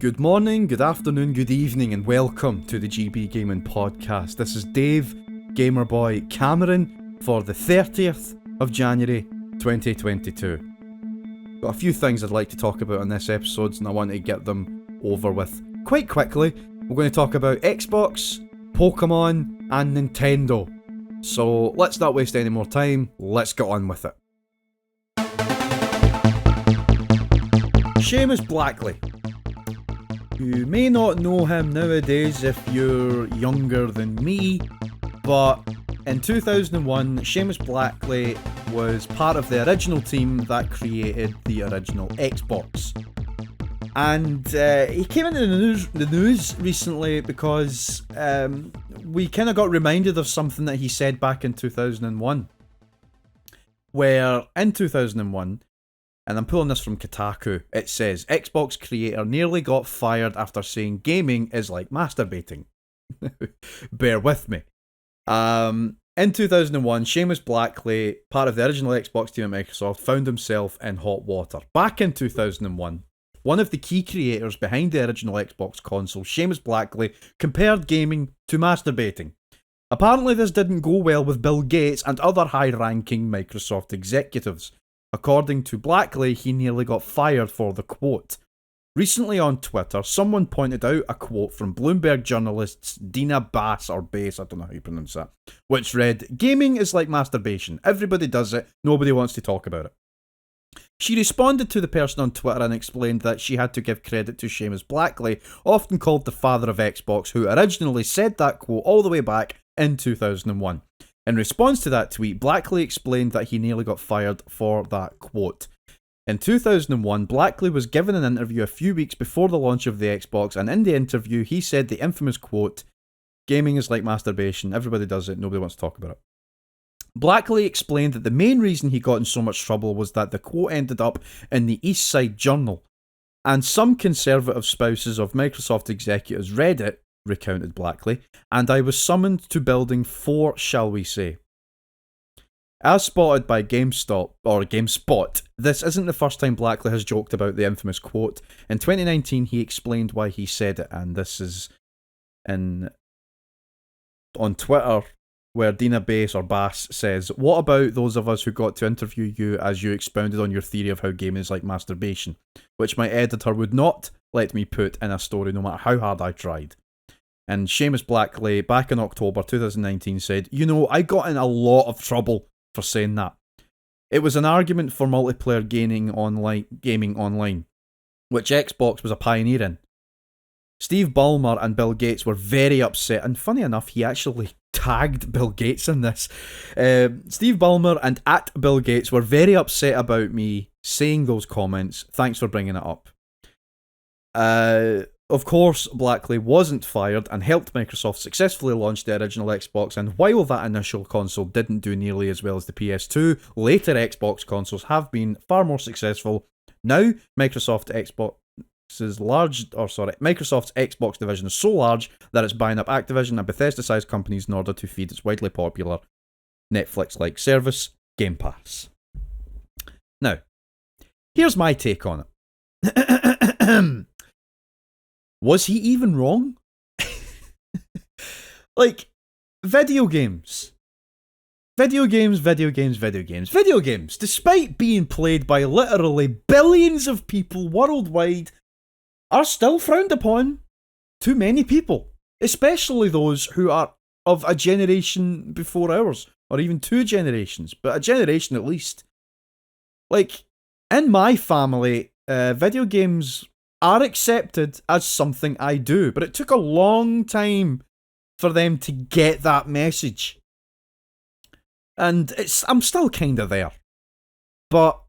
Good morning, good afternoon, good evening, and welcome to the Gaming podcast. This is Dave, Gamerboy Cameron, for the 30th of January 2022. Got a few things I'd like to talk about on this episode, and I want to get them over with quite quickly. We're going to talk about Xbox, Pokémon, and Nintendo. So let's not waste any more time, let's get on with it. Seamus Blackley. You may not know him nowadays if you're younger than me, but in 2001, Seamus Blackley was part of the original team that created the original Xbox. And he came into the news recently because we kind of got reminded of something that he said back in 2001. Where in 2001, and I'm pulling this from Kotaku, it says, Xbox creator nearly got fired after saying gaming is like masturbating. Bear with me. In 2001, Seamus Blackley, part of the original Xbox team at Microsoft, found himself in hot water. Back in 2001, one of the key creators behind the original Xbox console, Seamus Blackley, compared gaming to masturbating. Apparently this didn't go well with Bill Gates and other high-ranking Microsoft executives. According to Blackley, he nearly got fired for the quote. Recently on Twitter, someone pointed out a quote from Bloomberg journalists Dina Bass, or Bass, I don't know how you pronounce that, which read, "Gaming is like masturbation. Everybody does it. Nobody wants to talk about it." She responded to the person on Twitter and explained that she had to give credit to Seamus Blackley, often called the father of Xbox, who originally said that quote all the way back in 2001. In response to that tweet, Blackley explained that he nearly got fired for that quote. In 2001, Blackley was given an interview a few weeks before the launch of the Xbox, and in the interview he said the infamous quote, "Gaming is like masturbation, everybody does it, nobody wants to talk about it." Blackley explained that the main reason he got in so much trouble was that the quote ended up in the East Side Journal, and some conservative spouses of Microsoft executives read it, recounted Blackley, and I was summoned to building 4, shall we say. As spotted by GameSpot, this isn't the first time Blackley has joked about the infamous quote. In 2019, he explained why he said it, and this is on Twitter, where Dina Bass says, "What about those of us who got to interview you as you expounded on your theory of how gaming is like masturbation, which my editor would not let me put in a story no matter how hard I tried." And Seamus Blackley, back in October 2019, said, "You know, I got in a lot of trouble for saying that. It was an argument for multiplayer gaming online, which Xbox was a pioneer in. Steve Ballmer and Bill Gates were very upset, and funny enough, he actually tagged Bill Gates in this. Steve Ballmer and @Bill Gates were very upset about me saying those comments. Thanks for bringing it up." Of course, Blackley wasn't fired and helped Microsoft successfully launch the original Xbox, and while that initial console didn't do nearly as well as the PS2, later Xbox consoles have been far more successful. Now, Microsoft's Xbox division is so large that it's buying up Activision and Bethesda-sized companies in order to feed its widely popular Netflix-like service, Game Pass. Now, here's my take on it. Was he even wrong? Like, video games, despite being played by literally billions of people worldwide, are still frowned upon to many people, especially those who are of a generation before ours, or even 2 generations, but a generation at least. Like, in my family, video games are accepted as something I do, but it took a long time for them to get that message. And I'm still kind of there. But,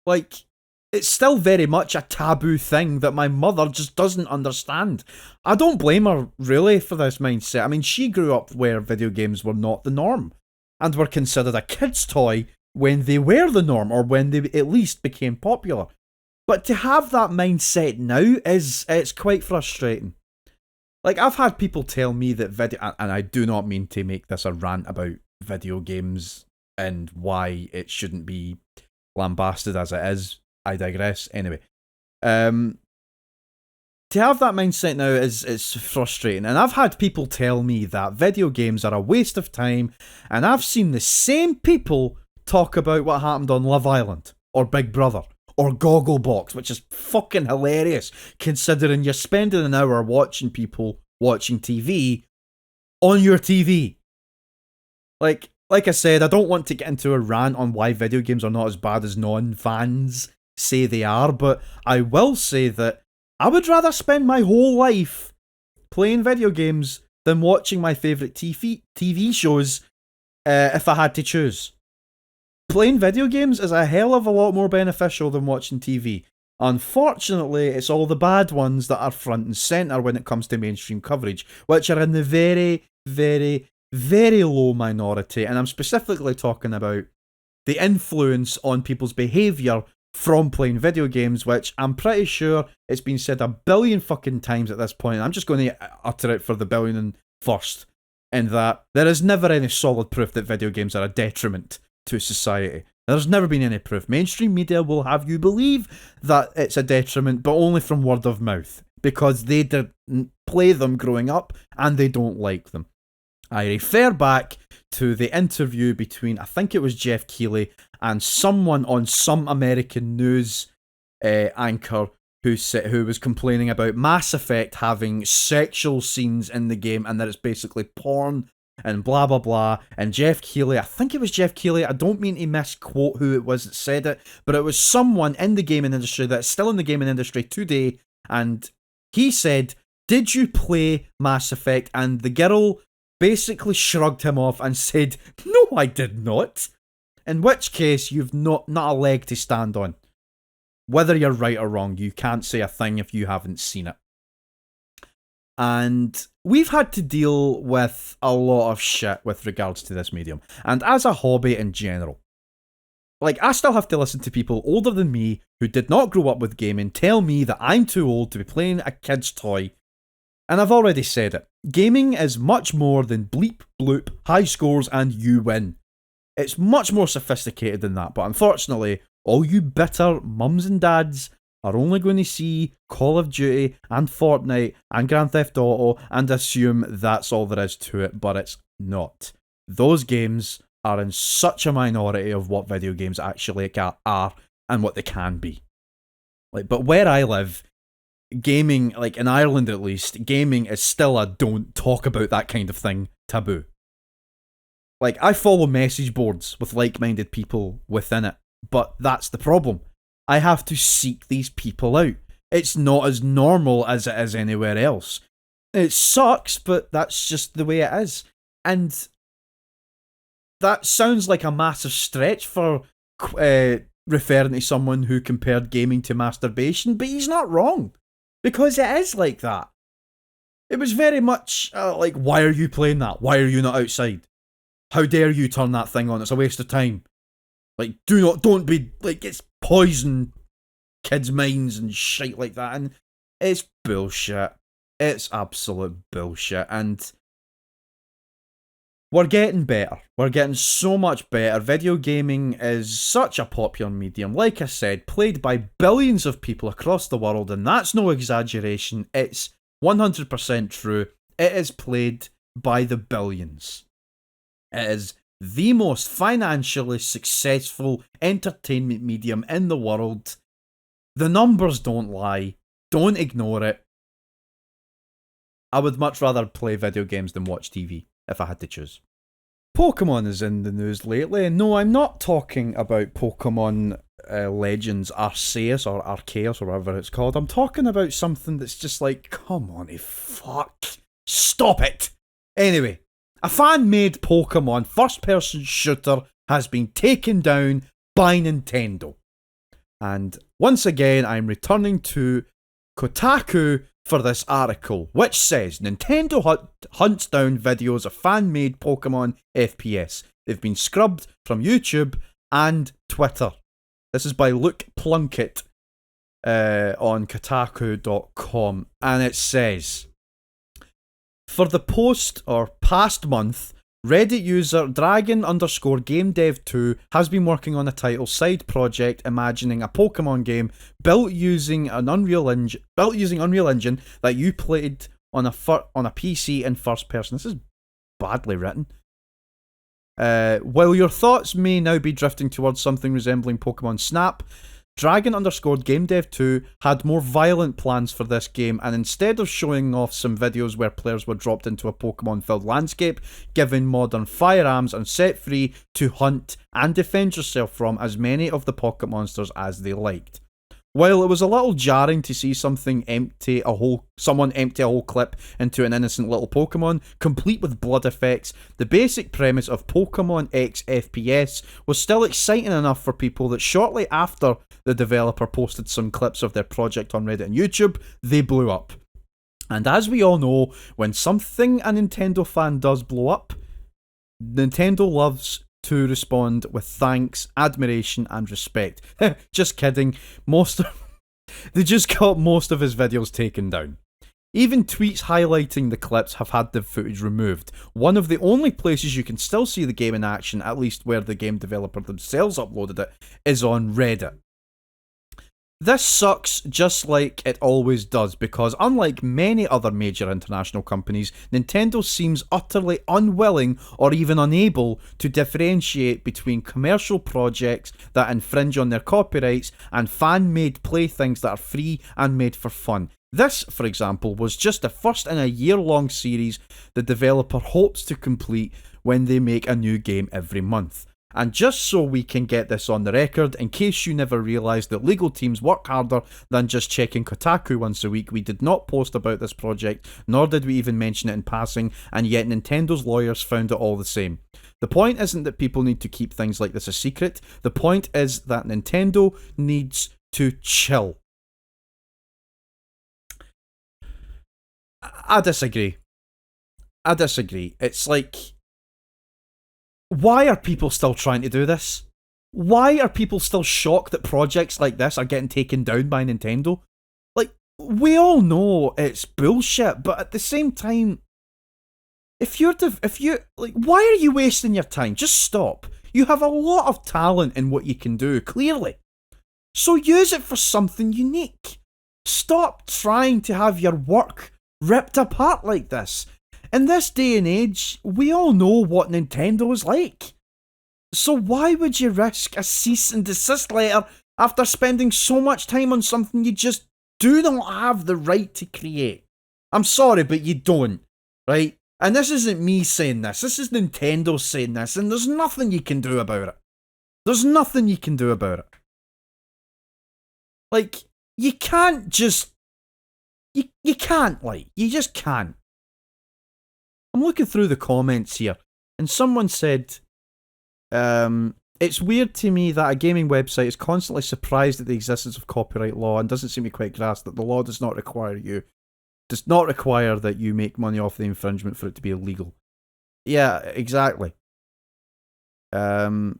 like, it's still very much a taboo thing that my mother just doesn't understand. I don't blame her, really, for this mindset. I mean, she grew up where video games were not the norm, and were considered a kid's toy when they were the norm, or when they at least became popular. But to have that mindset now it's quite frustrating. Like, I've had people tell me that and I do not mean to make this a rant about video games and why it shouldn't be lambasted as it is. I digress. Anyway, to have that mindset now is frustrating. And I've had people tell me that video games are a waste of time, and I've seen the same people talk about what happened on Love Island, or Big Brother, or Gogglebox, which is fucking hilarious, considering you're spending an hour watching people watching TV on your TV. Like I said, I don't want to get into a rant on why video games are not as bad as non-fans say they are, but I will say that I would rather spend my whole life playing video games than watching my favourite TV shows if I had to choose. Playing video games is a hell of a lot more beneficial than watching TV. Unfortunately, it's all the bad ones that are front and centre when it comes to mainstream coverage, which are in the very, very, very low minority, and I'm specifically talking about the influence on people's behaviour from playing video games, which I'm pretty sure it's been said a billion fucking times at this point. I'm just going to utter it for the billion first, in that there is never any solid proof that video games are a detriment to society. There's never been any proof. Mainstream media will have you believe that it's a detriment, but only from word of mouth, because they didn't play them growing up and they don't like them. I refer back to the interview between, I think it was Jeff Keighley, and someone on some American news anchor who was complaining about Mass Effect having sexual scenes in the game and that it's basically porn and blah blah blah. And Jeff Keighley, I think it was Jeff Keighley, I don't mean to misquote who it was that said it, but it was someone in the gaming industry that's still in the gaming industry today, and he said, "Did you play Mass Effect?" And the girl basically shrugged him off and said, "No, I did not." In which case, you've not a leg to stand on. Whether you're right or wrong, you can't say a thing if you haven't seen it. And we've had to deal with a lot of shit with regards to this medium. And as a hobby in general, like, I still have to listen to people older than me who did not grow up with gaming tell me that I'm too old to be playing a kid's toy. And I've already said it. Gaming is much more than bleep, bloop, high scores, and you win. It's much more sophisticated than that, but unfortunately, all you bitter mums and dads are only going to see Call of Duty and Fortnite and Grand Theft Auto and assume that's all there is to it, but it's not. Those games are in such a minority of what video games actually are and what they can be. Like, but where I live, gaming, like in Ireland at least, gaming is still a don't talk about that kind of thing taboo. Like, I follow message boards with like-minded people within it, but that's the problem. I have to seek these people out. It's not as normal as it is anywhere else. It sucks, but that's just the way it is. And that sounds like a massive stretch for referring to someone who compared gaming to masturbation, but he's not wrong. Because it is like that. It was very much like, why are you playing that? Why are you not outside? How dare you turn that thing on? It's a waste of time. Like, don't be, like, it's poison kids' minds and shit like that. And it's bullshit. It's absolute bullshit. And we're getting better. We're getting so much better. Video gaming is such a popular medium. Like I said, played by billions of people across the world, and that's no exaggeration. It's 100% true. It is played by the billions. It is the most financially successful entertainment medium in the world. The numbers don't lie. Don't ignore it. I would much rather play video games than watch TV, if I had to choose. Pokémon is in the news lately. No, I'm not talking about Pokémon Legends Arceus or Arceus or whatever it's called. I'm talking about something that's just like, come on, fuck. Stop it. Anyway, a fan-made Pokémon first-person shooter has been taken down by Nintendo. And once again, I'm returning to Kotaku for this article, which says Nintendo hunts down videos of fan-made Pokémon FPS. They've been scrubbed from YouTube and Twitter. This is by Luke Plunkett on Kotaku.com, and it says, for the past month, Reddit user Dragon_GameDev2 has been working on a title side project imagining a Pokemon game built using Unreal Engine that you played on a PC in first person. This is badly written. While your thoughts may now be drifting towards something resembling Pokemon Snap, Dragon_GameDev2 had more violent plans for this game, and instead of showing off some videos where players were dropped into a Pokemon-filled landscape, given modern firearms, and set free to hunt and defend yourself from as many of the pocket monsters as they liked. While it was a little jarring to see someone empty a whole clip into an innocent little Pokemon, complete with blood effects, the basic premise of Pokemon X FPS was still exciting enough for people that shortly after the developer posted some clips of their project on Reddit and YouTube, they blew up. And as we all know, when something a Nintendo fan does blow up, Nintendo loves to respond with thanks, admiration, and respect. Just kidding. They just got most of his videos taken down. Even tweets highlighting the clips have had the footage removed. One of the only places you can still see the game in action, at least where the game developer themselves uploaded it, is on Reddit. This sucks just like it always does, because unlike many other major international companies, Nintendo seems utterly unwilling or even unable to differentiate between commercial projects that infringe on their copyrights and fan-made playthings that are free and made for fun. This, for example, was just the first in a year-long series the developer hopes to complete when they make a new game every month. And just so we can get this on the record, in case you never realised that legal teams work harder than just checking Kotaku once a week, we did not post about this project, nor did we even mention it in passing, and yet Nintendo's lawyers found it all the same. The point isn't that people need to keep things like this a secret, the point is that Nintendo needs to chill. I disagree. It's like, why are people still trying to do this? Why are people still shocked that projects like this are getting taken down by Nintendo? Like, we all know it's bullshit, but at the same time, why are you wasting your time? Just stop. You have a lot of talent in what you can do, clearly. So use it for something unique. Stop trying to have your work ripped apart like this. In this day and age, we all know what Nintendo is like. So why would you risk a cease and desist letter after spending so much time on something you just do not have the right to create? I'm sorry, but you don't, right? And this isn't me saying this is Nintendo saying this, and there's nothing you can do about it. There's nothing you can do about it. Like, you can't just... You can't, like, you just can't. I'm looking through the comments here, and someone said, it's weird to me that a gaming website is constantly surprised at the existence of copyright law and doesn't seem to quite grasp that the law does not require that you make money off the infringement for it to be illegal. Yeah, exactly. Yeah,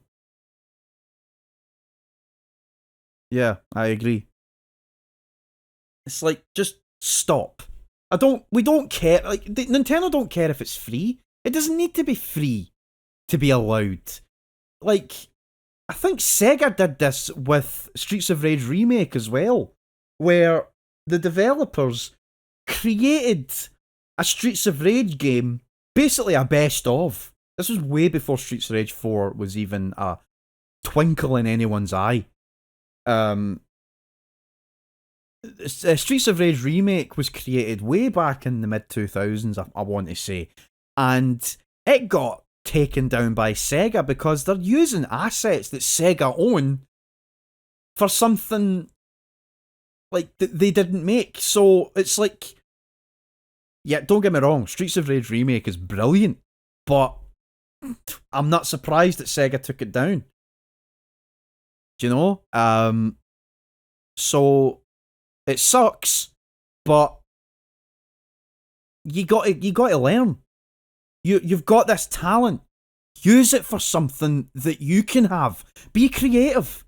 I agree. It's like, just stop. We don't care, like, Nintendo don't care if it's free. It doesn't need to be free to be allowed. Like, I think Sega did this with Streets of Rage Remake as well, where the developers created a Streets of Rage game, basically a best of. This was way before Streets of Rage 4 was even a twinkle in anyone's eye. Streets of Rage Remake was created way back in the mid-2000s, I want to say, and it got taken down by Sega because they're using assets that Sega own for something like that they didn't make. So it's like, yeah, don't get me wrong, Streets of Rage Remake is brilliant, but I'm not surprised that Sega took it down. Do you know? So it sucks, but you got to learn. You've got this talent. Use it for something that you can have. Be creative.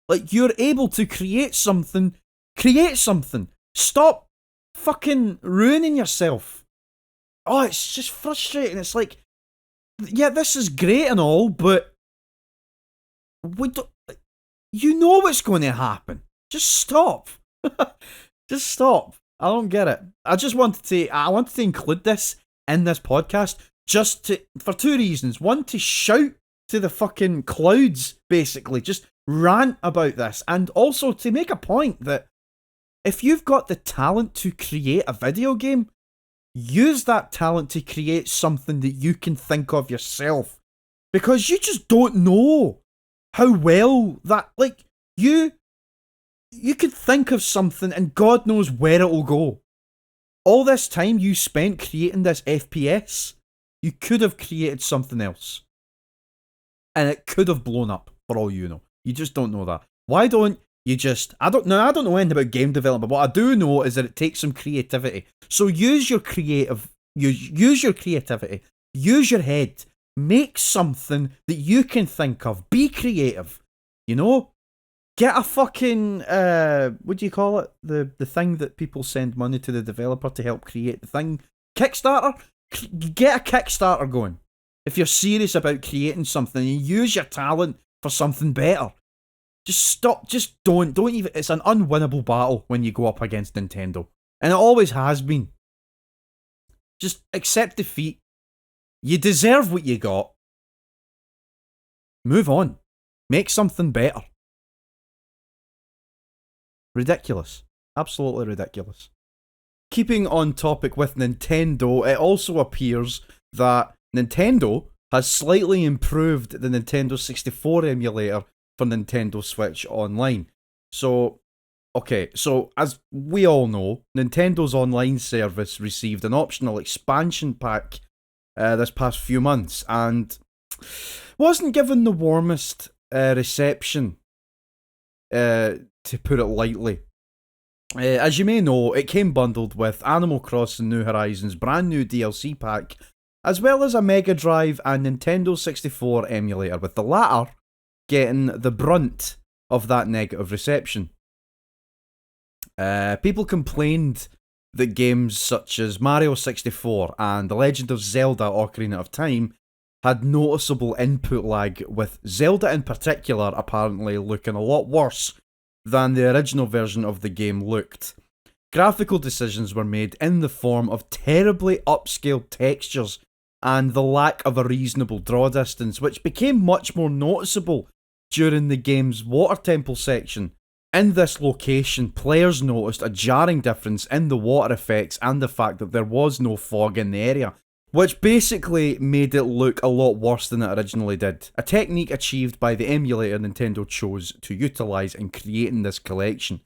Like, you're able to create something. Create something. Stop fucking ruining yourself. oh, it's just frustrating. It's like, yeah, this is great and all, but we don't, you know what's going to happen. Just stop. Just stop. I don't get it. I wanted to include this in this podcast for two reasons. One, to shout to the fucking clouds, basically, just rant about this, and also to make a point that if you've got the talent to create a video game, use that talent to create something that you can think of yourself, because you just don't know how well that, like, you could think of something and God knows where it'll go. All this time you spent creating this FPS, you could have created something else. And it could have blown up, for all you know. You just don't know that. Why don't you just... I don't know anything about game development, but what I do know is that it takes some creativity. So use your creativity, use your head, make something that you can think of, be creative, you know? Get a fucking, what do you call it? The thing that people send money to the developer to help create the thing. Kickstarter? Get a Kickstarter going. If you're serious about creating something and use your talent for something better. Just stop, just don't even, it's an unwinnable battle when you go up against Nintendo. And it always has been. Just accept defeat. You deserve what you got. Move on. Make something better. Ridiculous. Absolutely ridiculous. Keeping on topic with Nintendo, it also appears that Nintendo has slightly improved the Nintendo 64 emulator for Nintendo Switch Online. So as we all know, Nintendo's online service received an optional expansion pack this past few months and wasn't given the warmest reception, to put it lightly. As you may know, it came bundled with Animal Crossing New Horizons' brand new DLC pack, as well as a Mega Drive and Nintendo 64 emulator, with the latter getting the brunt of that negative reception. People complained that games such as Mario 64 and The Legend of Zelda Ocarina of Time had noticeable input lag, with Zelda in particular apparently looking a lot worse than the original version of the game looked. Graphical decisions were made in the form of terribly upscaled textures and the lack of a reasonable draw distance, which became much more noticeable during the game's water temple section. In this location, players noticed a jarring difference in the water effects and the fact that there was no fog in the area, which basically made it look a lot worse than it originally did. A technique achieved by the emulator Nintendo chose to utilise in creating this collection.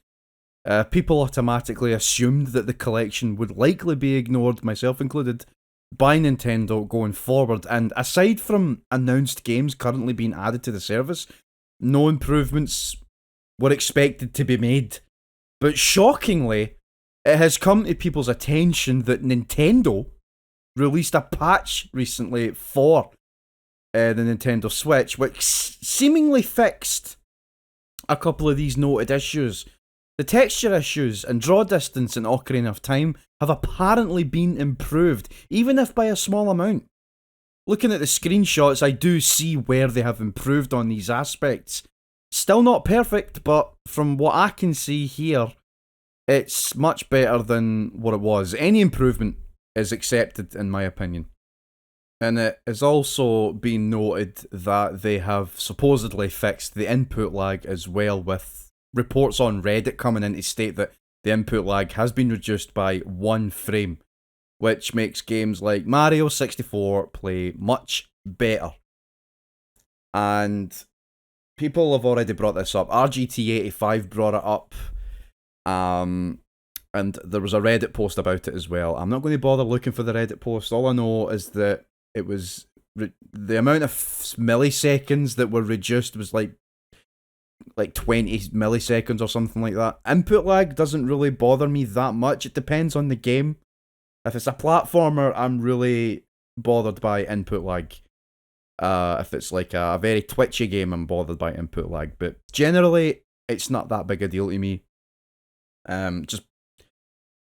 People automatically assumed that the collection would likely be ignored, myself included, by Nintendo going forward, and aside from announced games currently being added to the service, no improvements were expected to be made. But shockingly, it has come to people's attention that Nintendo released a patch recently for the Nintendo Switch, which seemingly fixed a couple of these noted issues. The texture issues and draw distance in Ocarina of Time have apparently been improved, even if by a small amount. Looking at the screenshots, I do see where they have improved on these aspects. Still not perfect, but from what I can see here, it's much better than what it was. Any improvement is accepted, in my opinion. And it has also been noted that they have supposedly fixed the input lag as well, with reports on Reddit coming in to state that the input lag has been reduced by 1 frame, which makes games like Mario 64 play much better. And people have already brought this up. RGT85 brought it up. And there was a Reddit post about it as well. I'm not going to bother looking for the Reddit post. All I know is that it was... the amount of milliseconds that were reduced was like 20 milliseconds or something like that. Input lag doesn't really bother me that much. It depends on the game. If it's a platformer, I'm really bothered by input lag. If it's like a very twitchy game, I'm bothered by input lag. But generally, it's not that big a deal to me.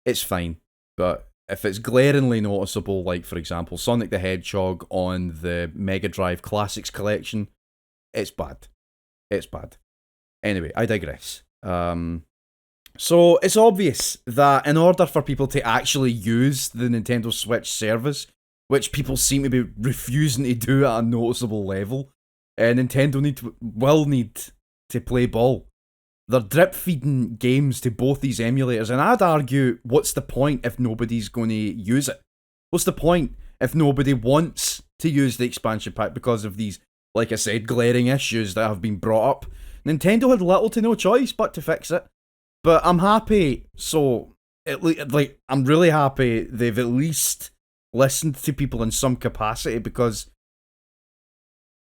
It's fine, but if it's glaringly noticeable, like for example Sonic the Hedgehog on the Mega Drive Classics Collection, it's bad. It's bad. Anyway, I digress. So it's obvious that in order for people to actually use the Nintendo Switch service, which people seem to be refusing to do at a noticeable level, Nintendo will need to play ball. They're drip feeding games to both these emulators, and I'd argue, what's the point if nobody's going to use it? What's the point if nobody wants to use the expansion pack because of these, like I said, glaring issues that have been brought up? Nintendo had little to no choice but to fix it. But I'm happy, I'm really happy they've at least listened to people in some capacity, because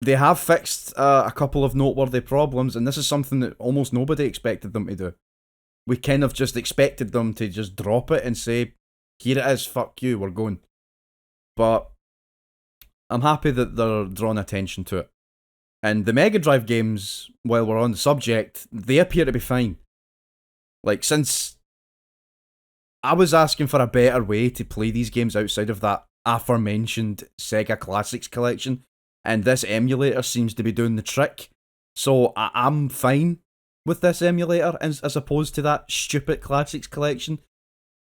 they have fixed a couple of noteworthy problems, and this is something that almost nobody expected them to do. We kind of just expected them to just drop it and say, here it is, fuck you, we're going. But I'm happy that they're drawing attention to it. And the Mega Drive games, while we're on the subject, they appear to be fine. Like, since I was asking for a better way to play these games outside of that aforementioned Sega Classics collection, and this emulator seems to be doing the trick. So I'm fine with this emulator as opposed to that stupid Classics collection.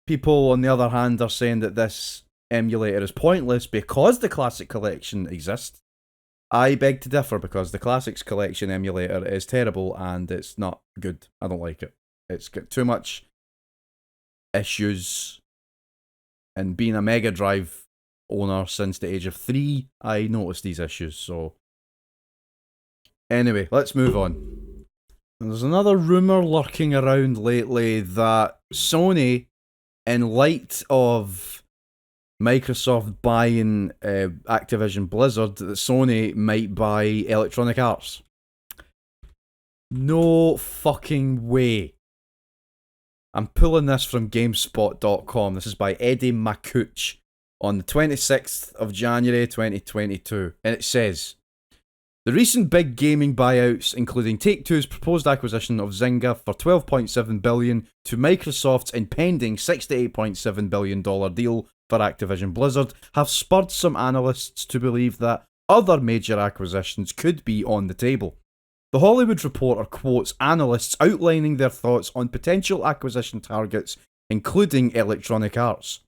People, on the other hand, are saying that this emulator is pointless because the Classic collection exists. I beg to differ, because the Classics collection emulator is terrible and it's not good. I don't like it. It's got too much issues. And being a Mega Drive owner since the age of 3, I noticed these issues. So anyway, let's move on. There's another rumour lurking around lately that Sony, in light of Microsoft buying Activision Blizzard, that Sony might buy Electronic Arts. No fucking way. I'm pulling this from GameSpot.com. This is by Eddie Makuch on the 26th of January 2022. And it says, the recent big gaming buyouts, including Take-Two's proposed acquisition of Zynga for $12.7 billion to Microsoft's impending $68.7 billion deal for Activision Blizzard, have spurred some analysts to believe that other major acquisitions could be on the table. The Hollywood Reporter quotes analysts outlining their thoughts on potential acquisition targets, including Electronic Arts.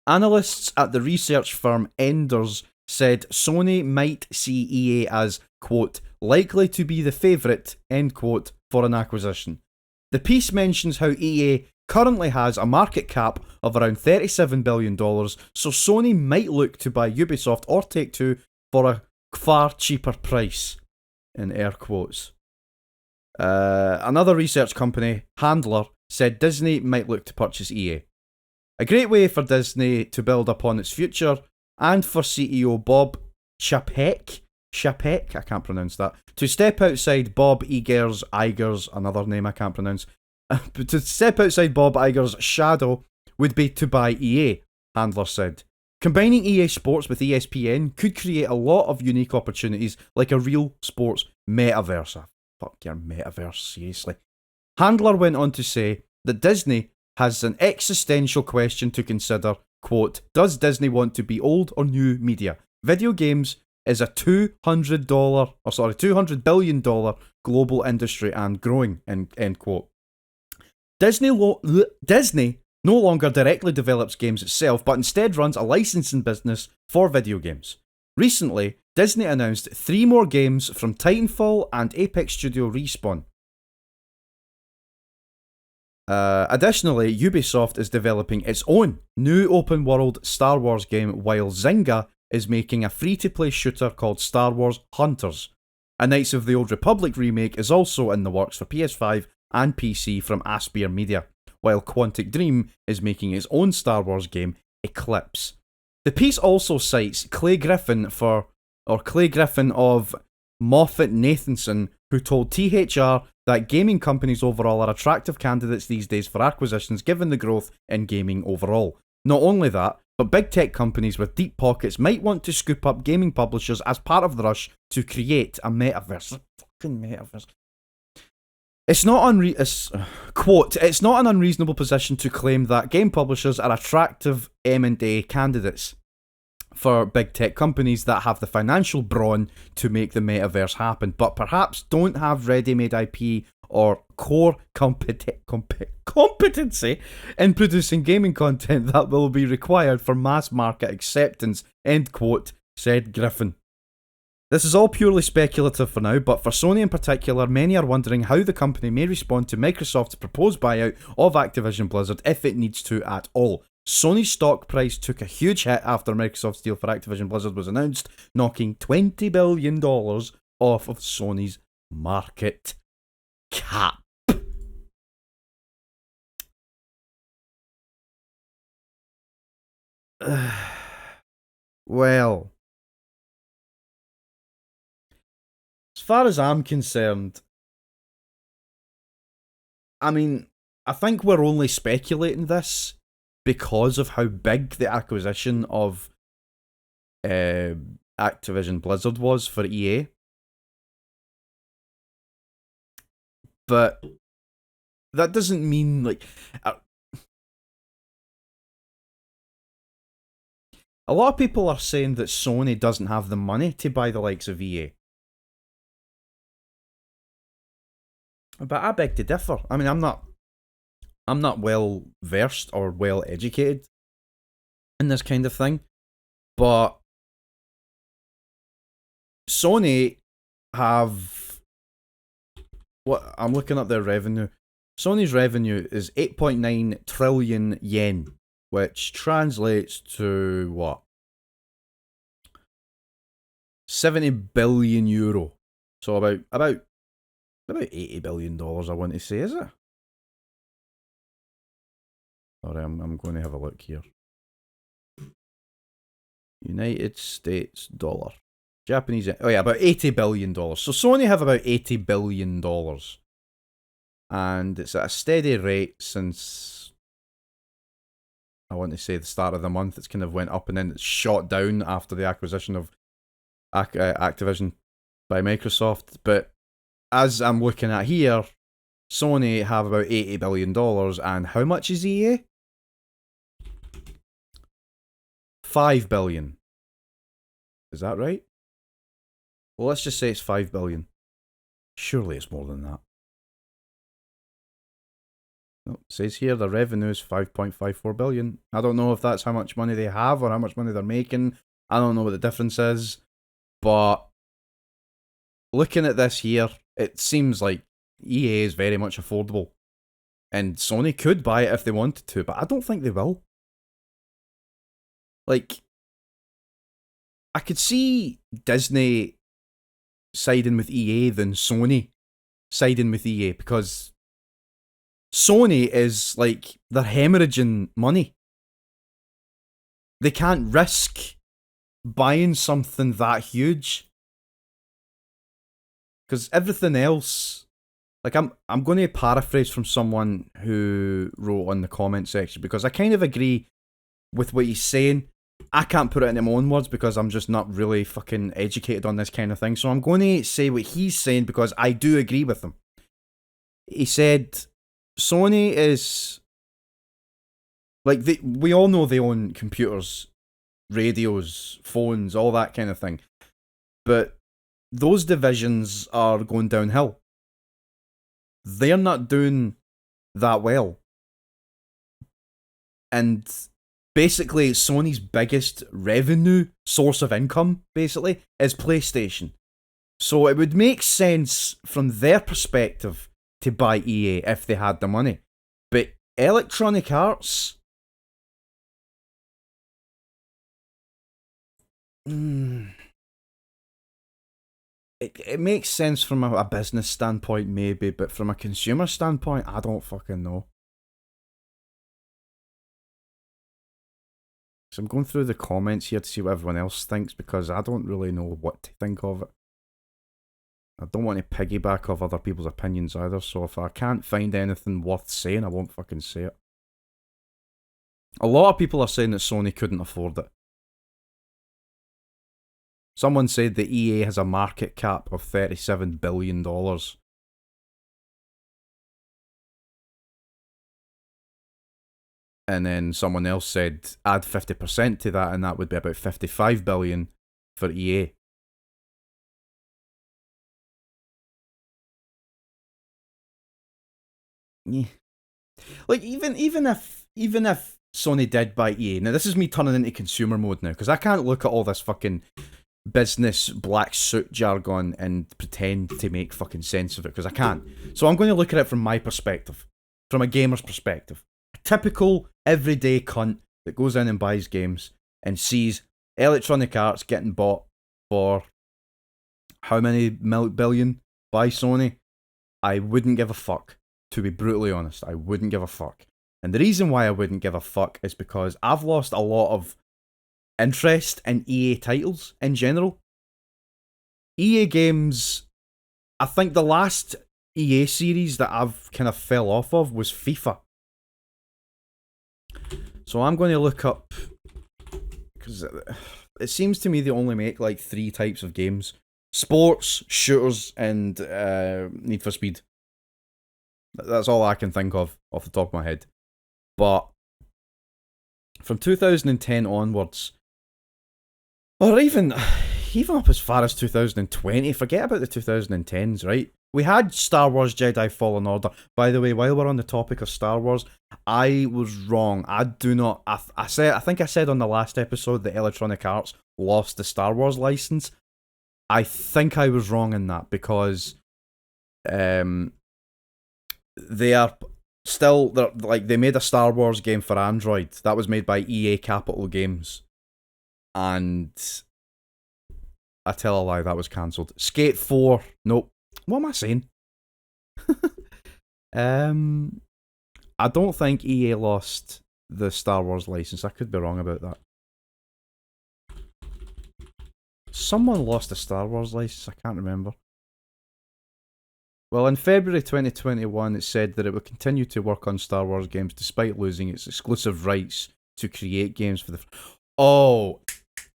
Analysts at the research firm Enders said Sony might see EA as, quote, likely to be the favourite, end quote, for an acquisition. The piece mentions how EA currently has a market cap of around $37 billion, so Sony might look to buy Ubisoft or Take-Two for a far cheaper price, in air quotes. Another research company, Handler, said Disney might look to purchase EA. A great way for Disney to build upon its future, and for CEO Bob Chapek, I can't pronounce that, to step outside Bob Iger's, another name I can't pronounce, to step outside Bob Iger's shadow would be to buy EA, Handler said. Combining EA Sports with ESPN could create a lot of unique opportunities, like a real sports metaverse. Fuck your metaverse, seriously. Handler went on to say that Disney has an existential question to consider. Quote, does Disney want to be old or new media? Video games is a $200 billion global industry and growing, end quote. Disney no longer directly develops games itself, but instead runs a licensing business for video games. Recently, Disney announced 3 more games from Titanfall and Apex Studio Respawn. Additionally, Ubisoft is developing its own new open-world Star Wars game, while Zynga is making a free-to-play shooter called Star Wars Hunters. A Knights of the Old Republic remake is also in the works for PS5 and PC from Aspyr Media, while Quantic Dream is making its own Star Wars game, Eclipse. The piece also cites Clay Griffin of Moffat Nathanson, who told THR that gaming companies overall are attractive candidates these days for acquisitions given the growth in gaming overall. Not only that, but big tech companies with deep pockets might want to scoop up gaming publishers as part of the rush to create a metaverse. Fucking metaverse. It's not quote, it's not an unreasonable position to claim that game publishers are attractive M&A candidates for big tech companies that have the financial brawn to make the metaverse happen, but perhaps don't have ready-made IP or core competency in producing gaming content that will be required for mass market acceptance, end quote, said Griffin. This is all purely speculative for now, but for Sony in particular, many are wondering how the company may respond to Microsoft's proposed buyout of Activision Blizzard if it needs to at all. Sony's stock price took a huge hit after Microsoft's deal for Activision Blizzard was announced, knocking $20 billion off of Sony's market cap. Well, as far as I'm concerned, I mean, I think we're only speculating this because of how big the acquisition of Activision Blizzard was for EA. But that doesn't mean, like... a lot of people are saying that Sony doesn't have the money to buy the likes of EA. But I beg to differ. I mean, I'm not well versed or well educated in this kind of thing, but Sony have, what I'm looking at their revenue. Sony's revenue is 8.9 trillion yen, which translates to what? 70 billion euro. So about $80 billion, I want to say, is it? Sorry, I'm going to have a look here. United States dollar. Japanese, oh yeah, about $80 billion. So Sony have about $80 billion. And it's at a steady rate since, I want to say, the start of the month. It's kind of went up and then it's shot down after the acquisition of Activision by Microsoft. But as I'm looking at here, Sony have about $80 billion. And how much is EA? 5 billion. Is that right? Well, let's just say it's 5 billion. Surely it's more than that. No, it says here the revenue is 5.54 billion. I don't know if that's how much money they have or how much money they're making. I don't know what the difference is. But looking at this here, it seems like EA is very much affordable. And Sony could buy it if they wanted to, but I don't think they will. Like, I could see Disney siding with EA than Sony siding with EA, because Sony is like, they're hemorrhaging money. They can't risk buying something that huge, because everything else, like, I'm going to paraphrase from someone who wrote on the comment section, because I kind of agree with what he's saying. I can't put it into my own words because I'm just not really fucking educated on this kind of thing. So I'm going to say what he's saying because I do agree with him. He said Sony is, like, we all know they own computers, radios, phones, all that kind of thing. But those divisions are going downhill. They're not doing that well. And basically, Sony's biggest revenue source of income, basically, is PlayStation. So it would make sense from their perspective to buy EA if they had the money. But Electronic Arts, it makes sense from a business standpoint, maybe, but from a consumer standpoint, I don't fucking know. So I'm going through the comments here to see what everyone else thinks, because I don't really know what to think of it. I don't want to piggyback off other people's opinions either, so if I can't find anything worth saying, I won't fucking say it. A lot of people are saying that Sony couldn't afford it. Someone said that EA has a market cap of $37 billion. And then someone else said add 50% to that, and that would be about 55 billion for EA. Yeah. Like even if Sony did buy EA, now this is me turning into consumer mode now, because I can't look at all this fucking business black suit jargon and pretend to make fucking sense of it, because I can't. So I'm going to look at it from my perspective, from a gamer's perspective. A typical everyday cunt that goes in and buys games and sees Electronic Arts getting bought for how many billion by Sony. I wouldn't give a fuck. To be brutally honest, I wouldn't give a fuck. And the reason why I wouldn't give a fuck is because I've lost a lot of interest in EA titles in general. EA games, I think the last EA series that I've kind of fell off of was FIFA. So I'm going to look up, because it seems to me they only make like 3 types of games: sports, shooters, and Need for Speed. That's all I can think of off the top of my head. But from 2010 onwards, or even up as far as 2020, forget about the 2010s, right? We had Star Wars Jedi Fallen Order. By the way, while we're on the topic of Star Wars, I was wrong. I do not... I think I said on the last episode that Electronic Arts lost the Star Wars license. I think I was wrong in that, because they are still... they made a Star Wars game for Android. That was made by EA Capital Games. And I tell a lie, that was cancelled. Skate 4, nope. What am I saying? I don't think EA lost the Star Wars license. I could be wrong about that. Someone lost a Star Wars license, I can't remember. Well, in February 2021, it said that it would continue to work on Star Wars games despite losing its exclusive rights to create games for the... Oh,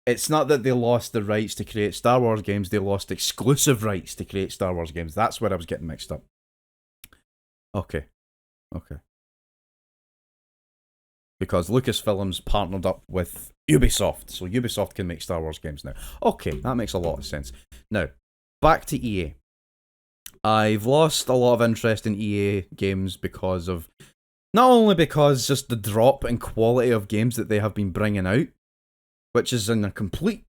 it's not that they lost the rights to create Star Wars games, they lost exclusive rights to create Star Wars games. That's where I was getting mixed up. Okay. Because Lucasfilms partnered up with Ubisoft, so Ubisoft can make Star Wars games now. Okay, that makes a lot of sense. Now, back to EA. I've lost a lot of interest in EA games because of... Not only because just the drop in quality of games that they have been bringing out, which is in a complete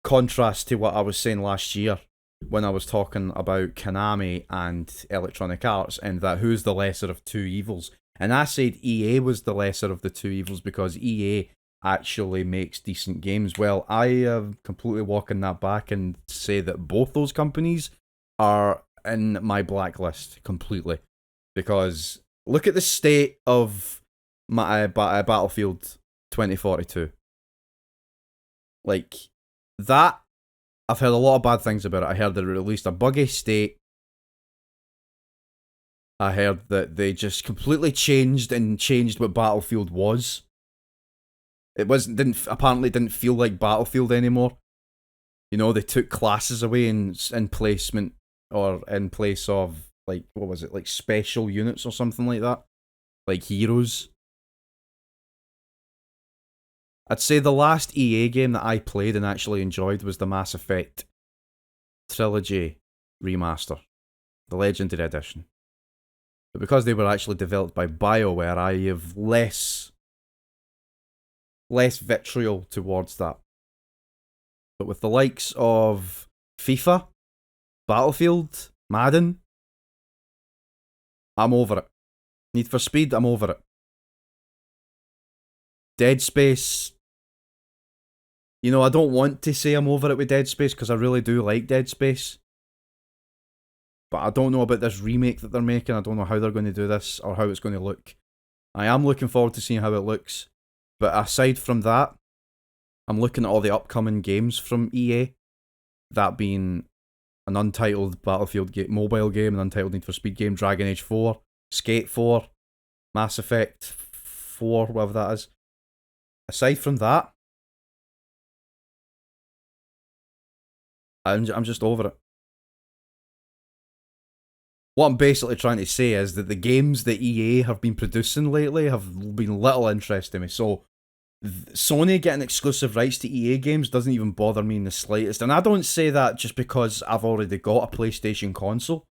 contrast to what I was saying last year when I was talking about Konami and Electronic Arts, and that who's the lesser of two evils. And I said EA was the lesser of the two evils because EA actually makes decent games. Well, I am completely walking that back and say that both those companies are in my blacklist completely. Because look at the state of my Battlefield 2042. Like, that, I've heard a lot of bad things about it. I heard that it released a buggy state. I heard that they just completely changed what Battlefield was. It apparently didn't feel like Battlefield anymore. You know, they took classes away in placement, or in place of, like, what was it, like special units or something like that? Like heroes. I'd say the last EA game that I played and actually enjoyed was the Mass Effect Trilogy Remaster, the Legendary Edition. But because they were actually developed by BioWare, I have less vitriol towards that. But with the likes of FIFA, Battlefield, Madden, I'm over it. Need for Speed, I'm over it. Dead Space, you know, I don't want to say I'm over it with Dead Space because I really do like Dead Space. But I don't know about this remake that they're making. I don't know how they're going to do this or how it's going to look. I am looking forward to seeing how it looks. But aside from that, I'm looking at all the upcoming games from EA. That being an Untitled Battlefield mobile game, an Untitled Need for Speed game, Dragon Age 4, Skate 4, Mass Effect 4, whatever that is. Aside from that, I'm just over it. What I'm basically trying to say is that the games that EA have been producing lately have been little interest to me. So Sony getting exclusive rights to EA games doesn't even bother me in the slightest. And I don't say that just because I've already got a PlayStation console.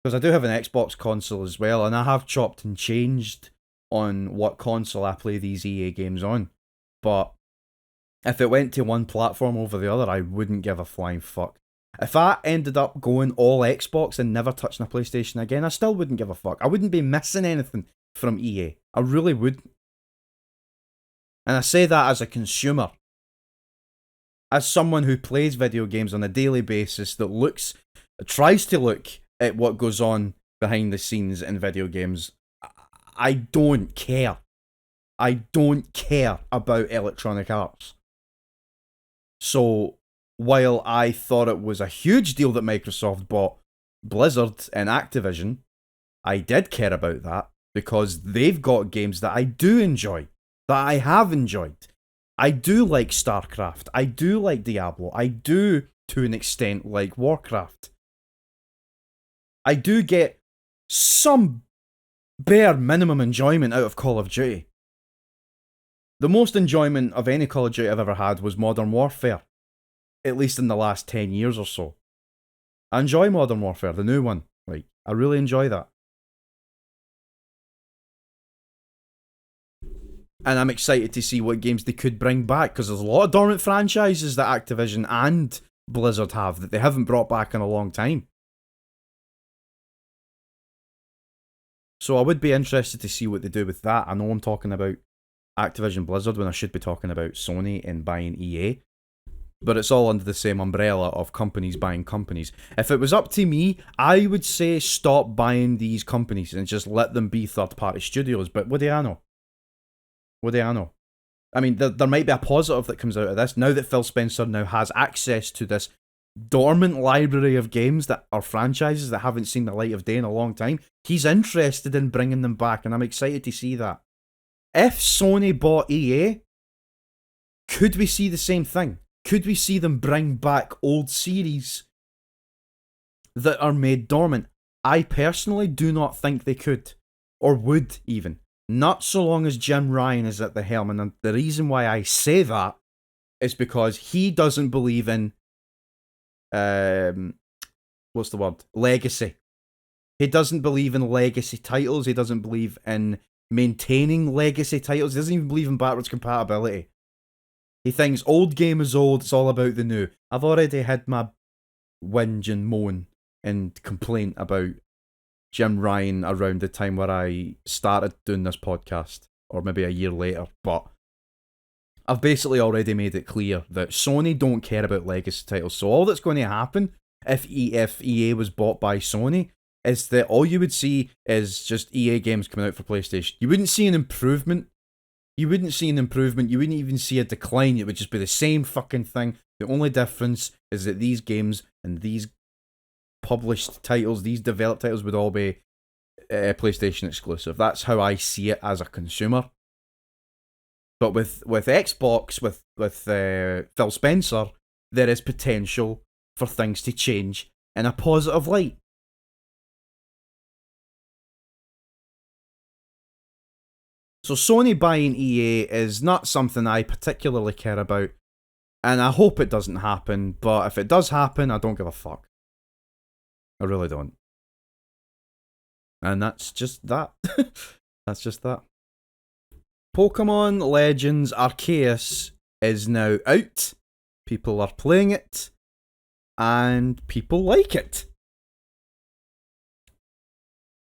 Because I do have an Xbox console as well, and I have chopped and changed on what console I play these EA games on. But if it went to one platform over the other, I wouldn't give a flying fuck. If I ended up going all Xbox and never touching a PlayStation again, I still wouldn't give a fuck. I wouldn't be missing anything from EA. I really wouldn't. And I say that as a consumer. As someone who plays video games on a daily basis that tries to look at what goes on behind the scenes in video games, I don't care. I don't care about Electronic Arts. So, while I thought it was a huge deal that Microsoft bought Blizzard and Activision, I did care about that because they've got games that I do enjoy, that I have enjoyed. I do like StarCraft. I do like Diablo. I do, to an extent, like Warcraft. I do get some bare minimum enjoyment out of Call of Duty. The most enjoyment of any Call of Duty I've ever had was Modern Warfare. At least in the last 10 years or so. I enjoy Modern Warfare, the new one. Like, I really enjoy that. And I'm excited to see what games they could bring back, because there's a lot of dormant franchises that Activision and Blizzard have that they haven't brought back in a long time. So I would be interested to see what they do with that. I know I'm talking about Activision Blizzard when I should be talking about Sony and buying EA. But it's all under the same umbrella of companies buying companies. If it was up to me, I would say stop buying these companies and just let them be third-party studios. But what do I know? What do I know? I mean, there might be a positive that comes out of this. Now that Phil Spencer now has access to this dormant library of games that are franchises that haven't seen the light of day in a long time, he's interested in bringing them back, and I'm excited to see that. If Sony bought EA, could we see the same thing? Could we see them bring back old series that are made dormant? I personally do not think they could, or would even. Not so long as Jim Ryan is at the helm, and the reason why I say that is because he doesn't believe in, what's the word? Legacy. He doesn't believe in legacy titles, he doesn't believe in maintaining legacy titles, he doesn't even believe in backwards compatibility. He thinks old game is old, it's all about the new. I've already had my whinge and moan and complaint about Jim Ryan around the time where I started doing this podcast, or maybe a year later, but I've basically already made it clear that Sony don't care about legacy titles, so all that's going to happen if EA was bought by Sony is that all you would see is just EA games coming out for PlayStation. You wouldn't see an improvement. You wouldn't even see a decline. It would just be the same fucking thing. The only difference is that these games and these published titles, these developed titles would all be PlayStation exclusive. That's how I see it as a consumer. But with Xbox, with Phil Spencer, there is potential for things to change in a positive light. So Sony buying EA is not something I particularly care about, and I hope it doesn't happen, but if it does happen, I don't give a fuck. I really don't. And that's just that. That's just that. Pokémon Legends Arceus is now out. People are playing it, and people like it.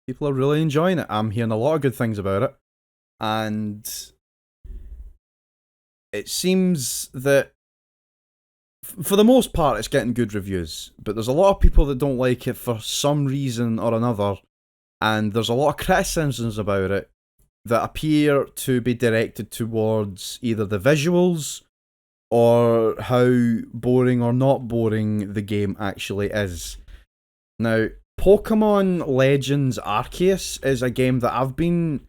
People are really enjoying it. I'm hearing a lot of good things about it. And it seems that, for the most part, it's getting good reviews. But there's a lot of people that don't like it for some reason or another. And there's a lot of criticisms about it that appear to be directed towards either the visuals or how boring or not boring the game actually is. Now, Pokémon Legends Arceus is a game that I've been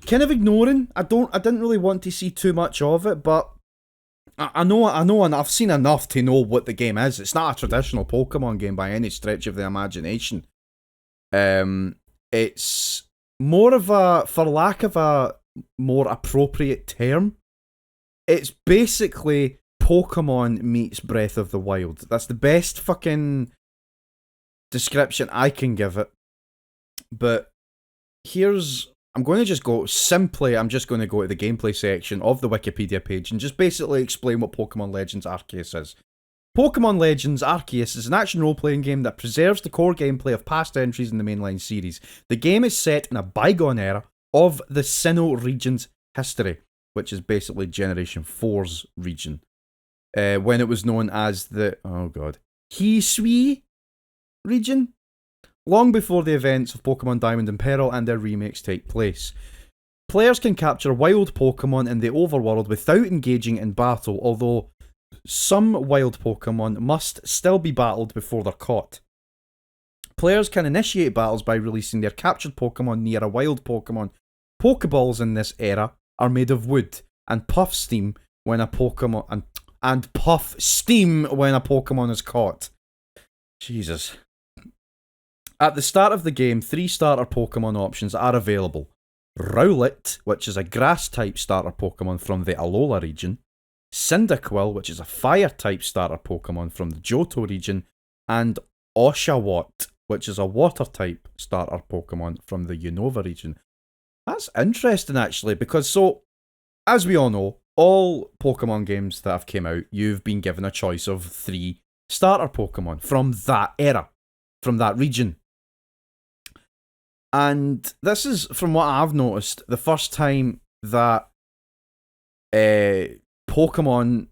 kind of ignoring. I didn't really want to see too much of it, but I know, and I've seen enough to know what the game is. It's not a traditional Pokemon game by any stretch of the imagination. It's more of a, for lack of a more appropriate term, it's basically Pokemon meets Breath of the Wild. That's the best fucking description I can give it. But I'm going to just go to the gameplay section of the Wikipedia page and just basically explain what Pokemon Legends Arceus is. Pokemon Legends Arceus is an action role-playing game that preserves the core gameplay of past entries in the mainline series. The game is set in a bygone era of the Sinnoh region's history, which is basically Generation 4's region, when it was known as the, Hisui region, long before the events of Pokemon Diamond and Pearl and their remakes take place. Players can capture wild Pokemon in the overworld without engaging in battle, although some wild Pokemon must still be battled before they're caught. Players can initiate battles by releasing their captured Pokemon near a wild Pokemon. Pokeballs in this era are made of wood and puff steam when a Pokemon is caught. Jesus. At the start of the game, 3 starter Pokemon options are available. Rowlet, which is a grass-type starter Pokemon from the Alola region. Cyndaquil, which is a fire-type starter Pokemon from the Johto region. And Oshawott, which is a water-type starter Pokemon from the Unova region. That's interesting, actually, because, as we all know, all Pokemon games that have came out, you've been given a choice of 3 starter Pokemon from that era, from that region. And this is, from what I've noticed, the first time that starter Pokemon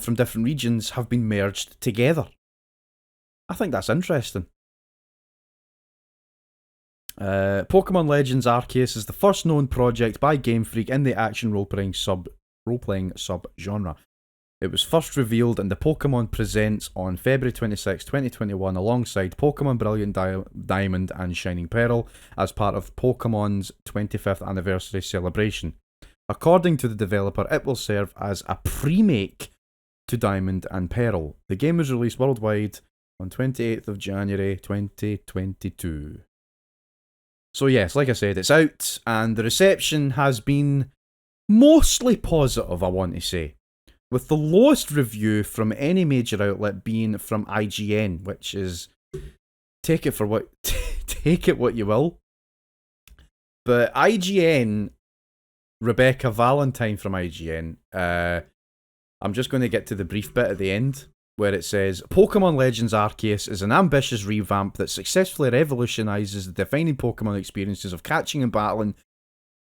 from different regions have been merged together. I think that's interesting. Pokemon Legends Arceus is the first known project by Game Freak in the action role-playing sub-genre. It was first revealed in the Pokemon Presents on February 26, 2021, alongside Pokemon Brilliant Diamond and Shining Pearl as part of Pokemon's 25th anniversary celebration. According to the developer, it will serve as a pre-make to Diamond and Pearl. The game was released worldwide on 28th of January 2022. So yes, like I said, it's out, and the reception has been mostly positive, I want to say, with the lowest review from any major outlet being from IGN, which is, take it what you will. But IGN, Rebecca Valentine from IGN, I'm just going to get to the brief bit at the end, where it says, Pokemon Legends Arceus is an ambitious revamp that successfully revolutionises the defining Pokemon experiences of catching and battling,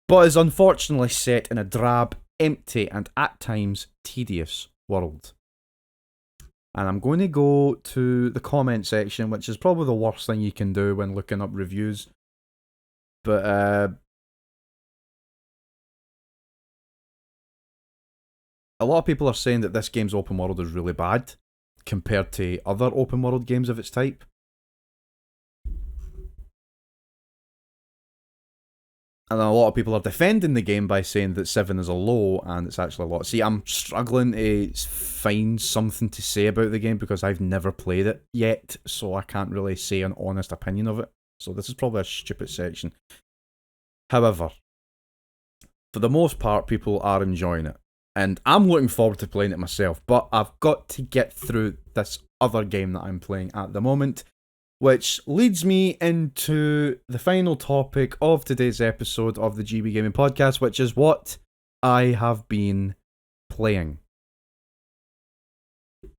but is unfortunately set in a drab, empty, and at times tedious world. And I'm going to go to the comment section, which is probably the worst thing you can do when looking up reviews. But a lot of people are saying that this game's open world is really bad compared to other open world games of its type. And a lot of people are defending the game by saying that 7 is a low, and it's actually a lot. See, I'm struggling to find something to say about the game because I've never played it yet, so I can't really say an honest opinion of it. So this is probably a stupid section. However, for the most part, people are enjoying it. And I'm looking forward to playing it myself, but I've got to get through this other game that I'm playing at the moment, which leads me into the final topic of today's episode of the GBGaming podcast, which is what I have been playing.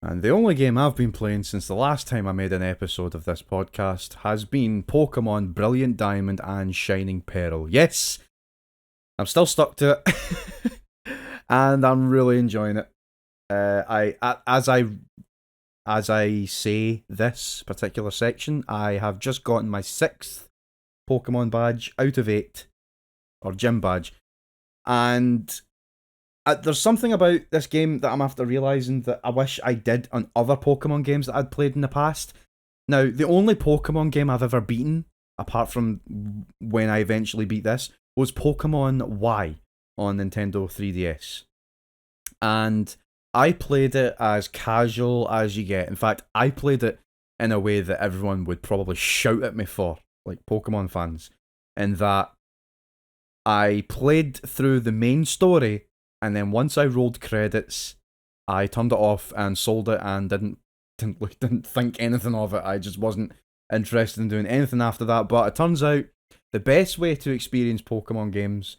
And the only game I've been playing since the last time I made an episode of this podcast has been Pokemon Brilliant Diamond and Shining Pearl. Yes, I'm still stuck to it. And I'm really enjoying it. As I say this particular section, I have just gotten my 6th Pokemon badge out of 8, or gym badge, and there's something about this game that I'm after realising that I wish I did on other Pokemon games that I'd played in the past. Now, the only Pokemon game I've ever beaten, apart from when I eventually beat this, was Pokemon Y on Nintendo 3DS. And I played it as casual as you get. In fact, I played it in a way that everyone would probably shout at me for. like Pokemon fans, in that I played through the main story, and then once I rolled credits, I turned it off and sold it, and didn't think anything of it. I just wasn't interested in doing anything after that. But it turns out the best way to experience Pokemon games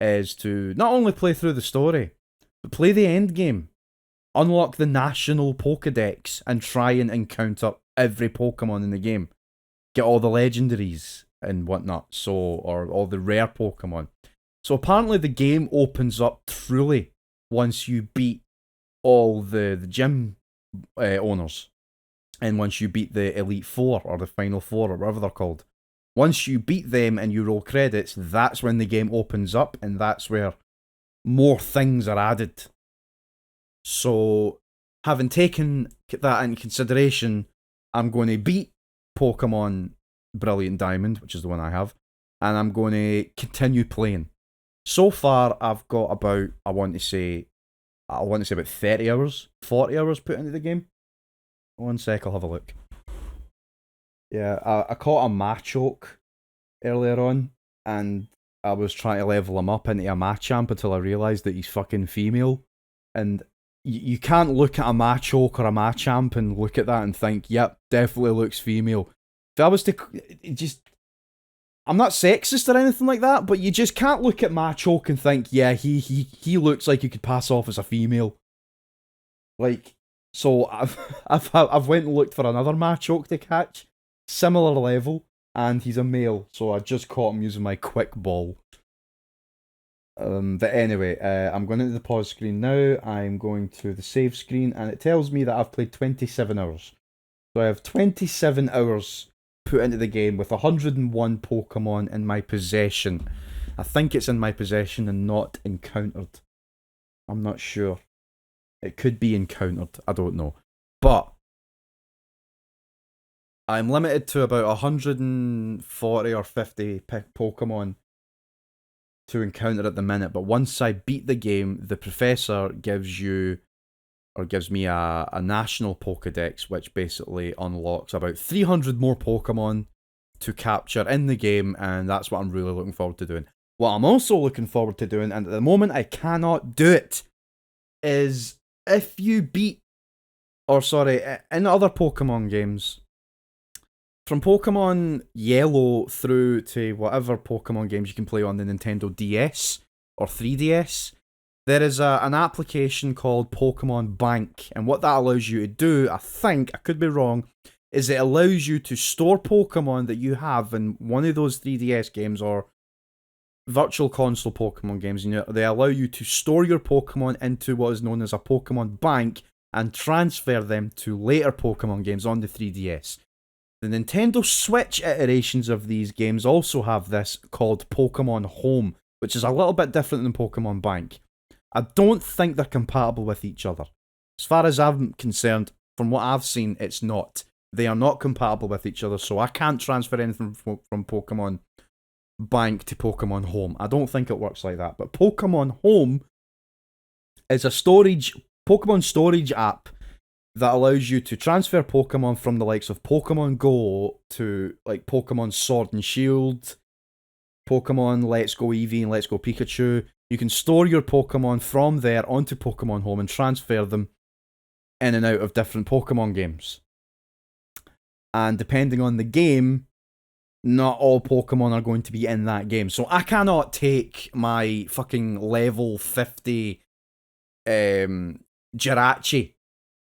is to not only play through the story, but play the end game. Unlock the national Pokedex and try and encounter every Pokemon in the game. Get all the legendaries and whatnot, or all the rare Pokemon. So apparently the game opens up truly once you beat all the gym owners, and once you beat the Elite Four or the Final Four or whatever they're called. Once you beat them and you roll credits, that's when the game opens up, and that's where more things are added. So, having taken that into consideration, I'm going to beat Pokemon Brilliant Diamond, which is the one I have, and I'm going to continue playing. So far, I've got about, I want to say about 30 hours, 40 hours put into the game. 1 sec, I'll have a look. Yeah, I caught a Machoke earlier on, and I was trying to level him up into a Machamp until I realised that he's fucking female. And you can't look at a Machoke or a Machamp and look at that and think, yep, definitely looks female. If I was to I'm not sexist or anything like that, but you just can't look at Machoke and think, yeah, he looks like you could pass off as a female. Like, so I've went and looked for another Machoke to catch, similar level, and he's a male, so I just caught him using my quick ball. But anyway, I'm going into the pause screen now. I'm going to the save screen, and it tells me that I've played 27 hours. So I have 27 hours put into the game with 101 Pokemon in my possession. I think it's in my possession and not encountered. I'm not sure. It could be encountered. I don't know. But I'm limited to about 140 or 50 Pokemon to encounter at the minute, but once I beat the game, the professor gives me a national Pokedex, which basically unlocks about 300 more Pokemon to capture in the game, and that's what I'm really looking forward to doing. What I'm also looking forward to doing, and at the moment I cannot do it, is if you beat, in other Pokemon games, from Pokemon Yellow through to whatever Pokemon games you can play on the Nintendo DS or 3DS, there is an application called Pokemon Bank, and what that allows you to do, I think, I could be wrong, is it allows you to store Pokemon that you have in one of those 3DS games or Virtual Console Pokemon games, and they allow you to store your Pokemon into what is known as a Pokemon Bank and transfer them to later Pokemon games on the 3DS. The Nintendo Switch iterations of these games also have this called Pokemon Home, which is a little bit different than Pokemon Bank. I don't think they're compatible with each other. As far as I'm concerned, from what I've seen, it's not. They are not compatible with each other, so I can't transfer anything from Pokemon Bank to Pokemon Home. I don't think it works like that. But Pokemon Home is a Pokemon storage app that allows you to transfer Pokemon from the likes of Pokemon Go to like Pokemon Sword and Shield, Pokemon Let's Go Eevee and Let's Go Pikachu. You can store your Pokemon from there onto Pokemon Home and transfer them in and out of different Pokemon games. And depending on the game, not all Pokemon are going to be in that game. So I cannot take my fucking level 50 Jirachi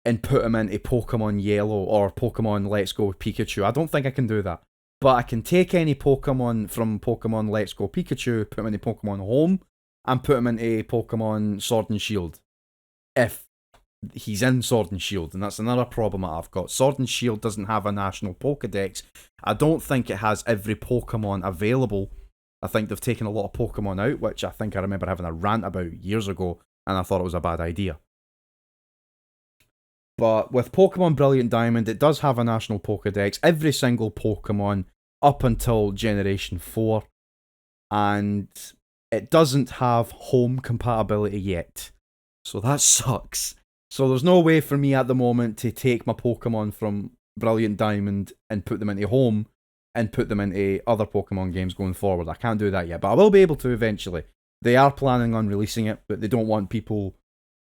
and put him into Pokemon Yellow or Pokemon Let's Go Pikachu. I don't think I can do that. But I can take any Pokemon from Pokemon Let's Go Pikachu, put him into Pokemon Home, and put him into Pokemon Sword and Shield. If he's in Sword and Shield, and that's another problem that I've got. Sword and Shield doesn't have a national Pokedex. I don't think it has every Pokemon available. I think they've taken a lot of Pokemon out, which I think I remember having a rant about years ago, and I thought it was a bad idea. But with Pokemon Brilliant Diamond, it does have a national Pokedex, every single Pokemon up until Generation 4, and it doesn't have home compatibility yet. So that sucks. So there's no way for me at the moment to take my Pokemon from Brilliant Diamond and put them into home, and put them into other Pokemon games going forward. I can't do that yet, but I will be able to eventually. They are planning on releasing it, but they don't want people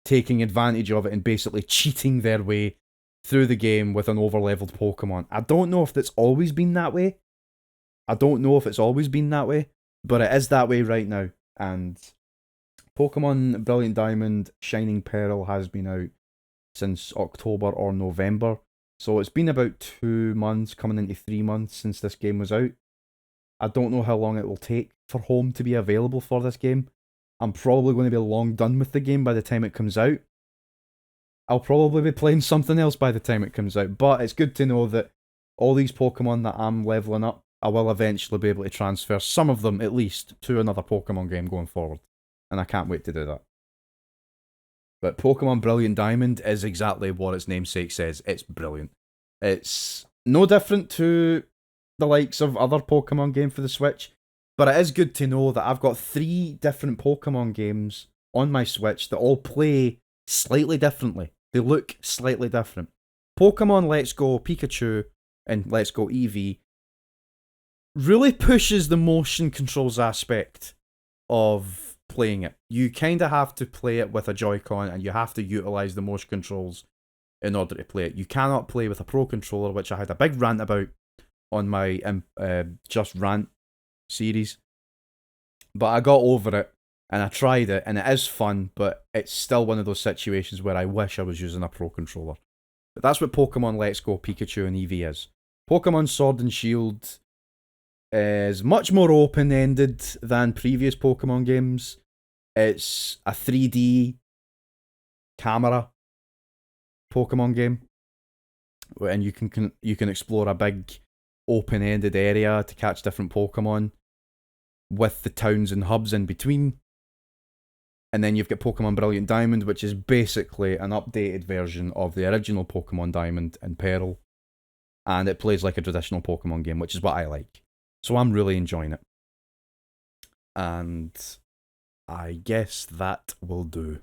taking advantage of it and basically cheating their way through the game with an over-leveled Pokemon. I don't know if that's always been that way. But it is that way right now. And Pokemon Brilliant Diamond Shining Pearl has been out since October or November. So it's been about 2 months, coming into 3 months since this game was out. I don't know how long it will take for Home to be available for this game. I'm probably going to be long done with the game by the time it comes out. I'll probably be playing something else by the time it comes out, but it's good to know that all these Pokemon that I'm leveling up, I will eventually be able to transfer some of them, at least, to another Pokemon game going forward. And I can't wait to do that. But Pokemon Brilliant Diamond is exactly what its namesake says. It's brilliant. It's no different to the likes of other Pokemon games for the Switch, but it is good to know that I've got 3 different Pokemon games on my Switch that all play slightly differently. They look slightly different. Pokemon Let's Go Pikachu and Let's Go Eevee really pushes the motion controls aspect of playing it. You kind of have to play it with a Joy-Con and you have to utilise the motion controls in order to play it. You cannot play with a Pro Controller, which I had a big rant about on my Just Rant series. But I got over it and I tried it and it is fun, but it's still one of those situations where I wish I was using a Pro Controller. But that's what Pokemon Let's Go Pikachu and Eevee is. Pokemon Sword and Shield is much more open-ended than previous Pokemon games. It's a 3D camera Pokemon game, and you can explore a big open-ended area to catch different Pokemon with the towns and hubs in between. And then you've got Pokemon Brilliant Diamond, which is basically an updated version of the original Pokemon Diamond and Pearl, and it plays like a traditional Pokemon game, which is what I like. So I'm really enjoying it. And I guess that will do.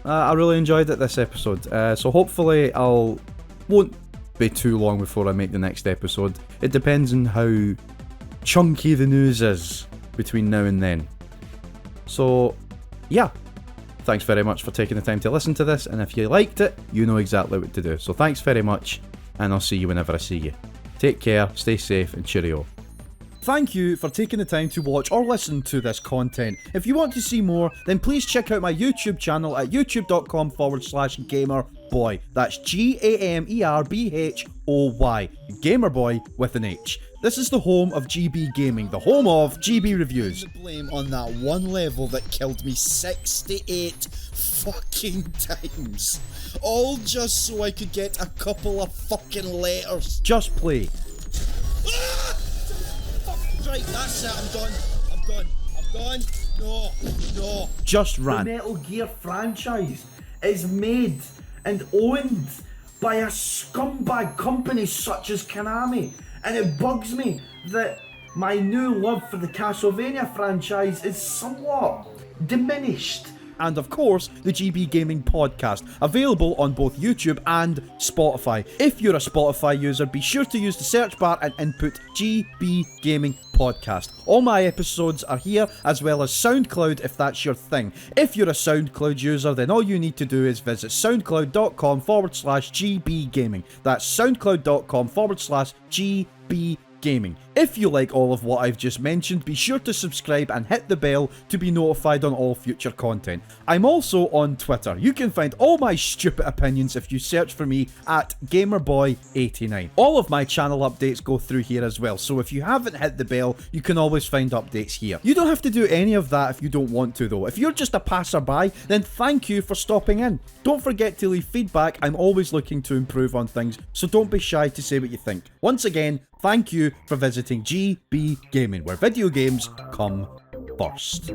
I really enjoyed it this episode, so hopefully won't be too long before I make the next episode. It depends on how chunky the news is between now and then. So, yeah. Thanks very much for taking the time to listen to this, and if you liked it, you know exactly what to do. So thanks very much, and I'll see you whenever I see you. Take care, stay safe, and cheerio. Thank you for taking the time to watch or listen to this content. If you want to see more, then please check out my YouTube channel at youtube.com/gamerbhoy. That's GAMERBHOY. Gamerboy with an H. This is the home of GB Gaming, the home of GB Reviews. Blame on that one level that killed me 68 fucking times. All just so I could get a couple of fucking letters. Just play. Ah! Right, that's it, I'm done. No. Just Rant. The Metal Gear franchise is made and owned by a scumbag company such as Konami, and it bugs me that my new love for the Castlevania franchise is somewhat diminished. And of course, the GB Gaming podcast, available on both YouTube and Spotify. If you're a Spotify user, be sure to use the search bar and input GB Gaming podcast. All my episodes are here, as well as SoundCloud if that's your thing. If you're a SoundCloud user, then all you need to do is visit soundcloud.com/GB Gaming. That's soundcloud.com/GB Gaming. If you like all of what I've just mentioned, be sure to subscribe and hit the bell to be notified on all future content. I'm also on Twitter. You can find all my stupid opinions if you search for me at GamerBoy89. All of my channel updates go through here as well, so if you haven't hit the bell, you can always find updates here. You don't have to do any of that if you don't want to though. If you're just a passerby, then thank you for stopping in. Don't forget to leave feedback. I'm always looking to improve on things, so don't be shy to say what you think. Once again, thank you for visiting GB Gaming, where video games come first.